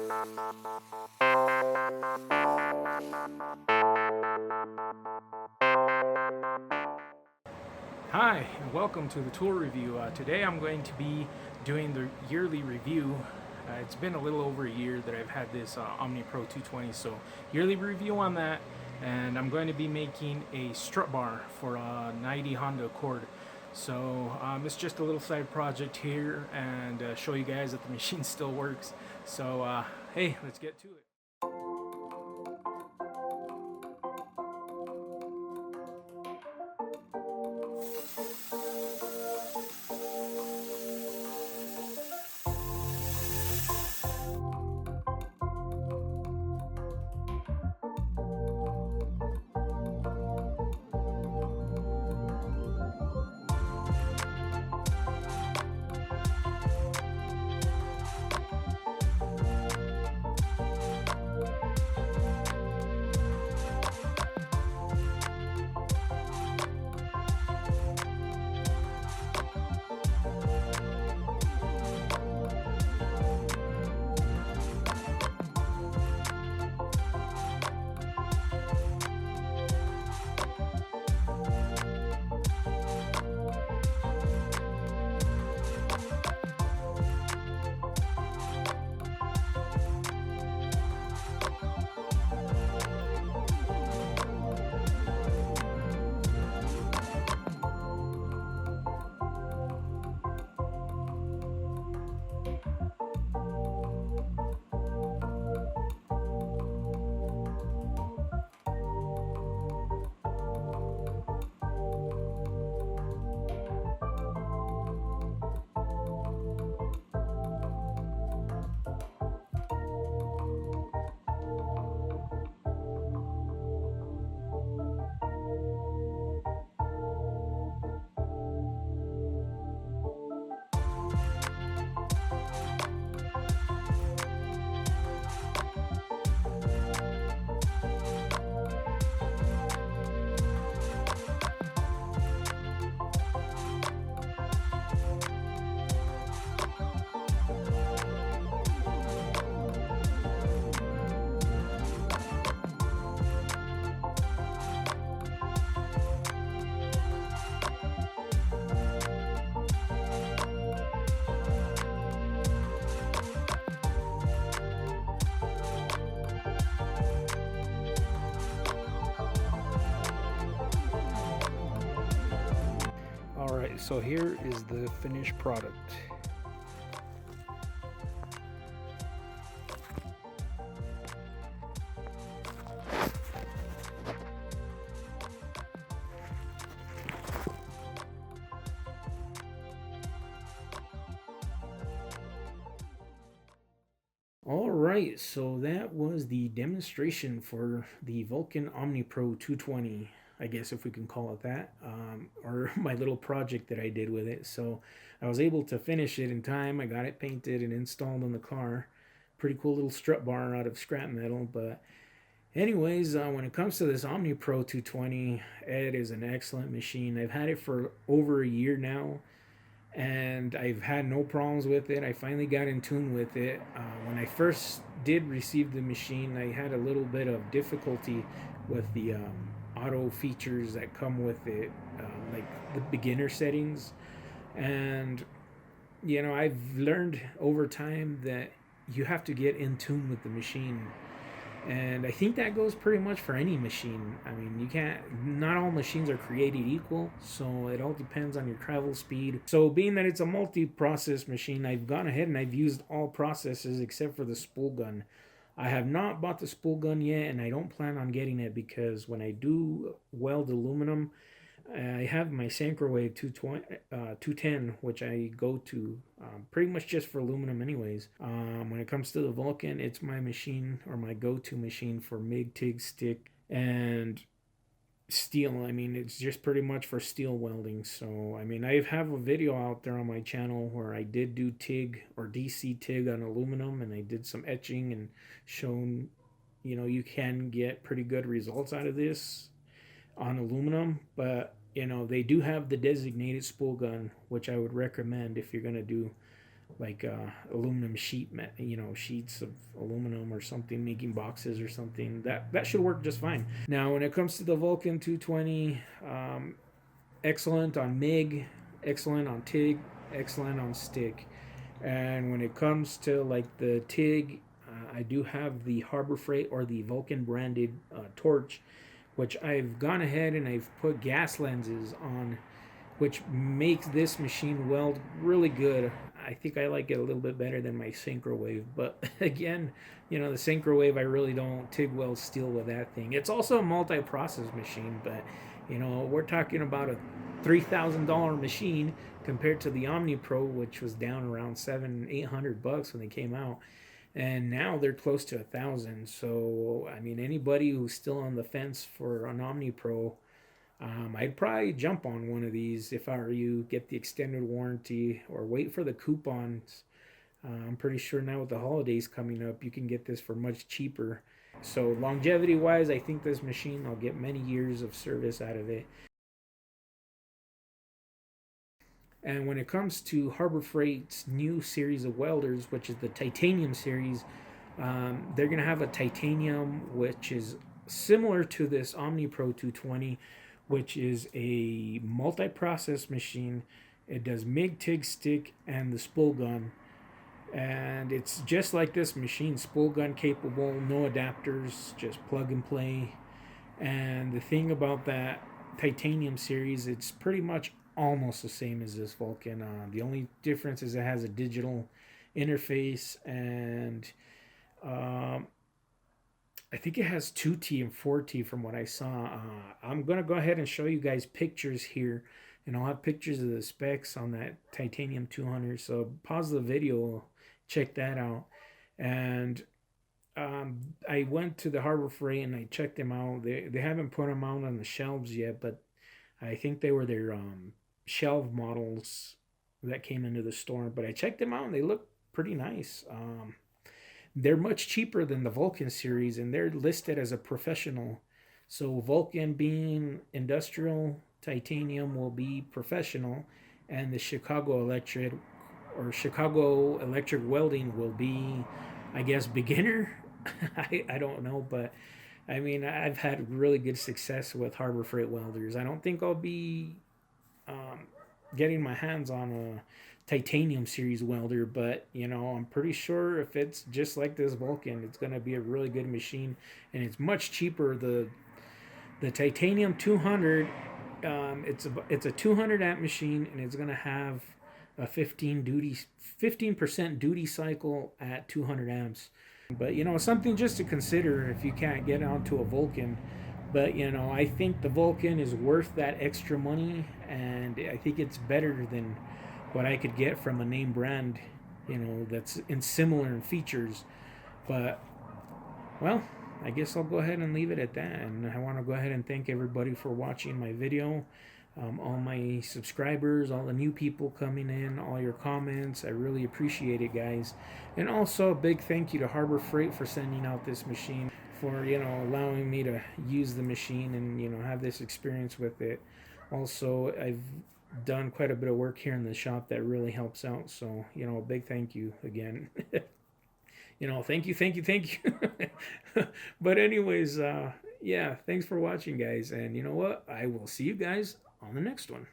Hi, and welcome to the tool review. Today I'm going to be doing the yearly review. It's been a little over a year that I've had this OmniPro 220, so yearly review on that. And I'm going to be making a strut bar for a 90 Honda Accord. So it's just a little side project here, and show you guys that the machine still works. So hey, let's get to it. Alright, so here is the finished product. Alright, so that was the demonstration for the Vulcan OmniPro 220. I guess if we can call it that, or my little project that I did with it. So I was able to finish it in time. I got it painted and installed on the car. Pretty cool little strut bar out of scrap metal. But anyways, when it comes to this OmniPro 220, it is an excellent machine. I've had it for over a year now, and I've had no problems with it. I finally got in tune with it. When I first did receive the machine, I had a little bit of difficulty with the auto features that come with it, like the beginner settings. And, I've learned over time that you have to get in tune with the machine. And I think that goes pretty much for any machine. I mean, not all machines are created equal, so it all depends on your travel speed. So, being that it's a multi process machine, I've gone ahead and I've used all processes except for the spool gun. I have not bought the spool gun yet, and I don't plan on getting it because when I do weld aluminum, I have my Sancrowave 210, which I go to pretty much just for aluminum, anyways. When it comes to the Vulcan, it's my machine or my go-to machine for MIG, TIG, stick, and steel. I mean, it's just pretty much for steel welding. So, I mean, I have a video out there on my channel where I did do TIG or DC TIG on aluminum, and I did some etching and shown, you can get pretty good results out of this on aluminum. But they do have the designated spool gun, which I would recommend if you're going to do like aluminum sheet, sheets of aluminum or something, making boxes or something. That should work just fine. Now, when it comes to the Vulcan 220, excellent on MIG, excellent on TIG, excellent on stick. And when it comes to like the TIG, I do have the Harbor Freight or the Vulcan branded torch, which I've gone ahead and I've put gas lenses on, which makes this machine weld really good. I think I like it a little bit better than my Syncrowave, but again, the Syncrowave, I really don't TIG weld steel with that thing. It's also a multi-process machine, but we're talking about a $3,000 machine compared to the OmniPro, which was down around $700-800 when they came out, and now they're close to 1,000. So I mean, anybody who's still on the fence for an OmniPro, I'd probably jump on one of these if I were you. Get the extended warranty or wait for the coupons. I'm pretty sure now with the holidays coming up, you can get this for much cheaper. So longevity wise, I think this machine, I'll get many years of service out of it. And when it comes to Harbor Freight's new series of welders, which is the Titanium series, they're going to have a titanium which is similar to this OmniPro 220, which is a multi-process machine. It does MIG, TIG, stick, and the spool gun. And it's just like this machine, spool gun capable, no adapters, just plug and play. And the thing about that Titanium series, it's pretty much almost the same as this Vulcan. The only difference is it has a digital interface, and I think it has 2T and 4T from what I saw. I'm going to go ahead and show you guys pictures here, and I'll have pictures of the specs on that Titanium 200. So pause the video, check that out. And I went to the Harbor Freight and I checked them out. They haven't put them out on the shelves yet, but I think they were their shelf models that came into the store. But I checked them out and they look pretty nice. They're much cheaper than the Vulcan series, and they're listed as a professional. So Vulcan being industrial, Titanium will be professional, and the Chicago Electric Welding will be, I guess, beginner. I don't know, but I mean, I've had really good success with Harbor Freight Welders. I don't think I'll be getting my hands on a Titanium series welder, but I'm pretty sure if it's just like this Vulcan, it's going to be a really good machine, and it's much cheaper. The Titanium 200, it's a 200 amp machine, and it's going to have a 15% duty cycle at 200 amps. But something just to consider if you can't get onto a Vulcan. But I think the Vulcan is worth that extra money, and I think it's better than what I could get from a name brand, that's in similar in features. But well, I guess I'll go ahead and leave it at that. And I want to go ahead and thank everybody for watching my video. All my subscribers, all the new people coming in, all your comments. I really appreciate it, guys. And also a big thank you to Harbor Freight for sending out this machine, for allowing me to use the machine and have this experience with it. Also, I've done quite a bit of work here in the shop that really helps out. So a big thank you again. Thank you. But anyways, yeah, thanks for watching, guys. And you know what? I will see you guys on the next one.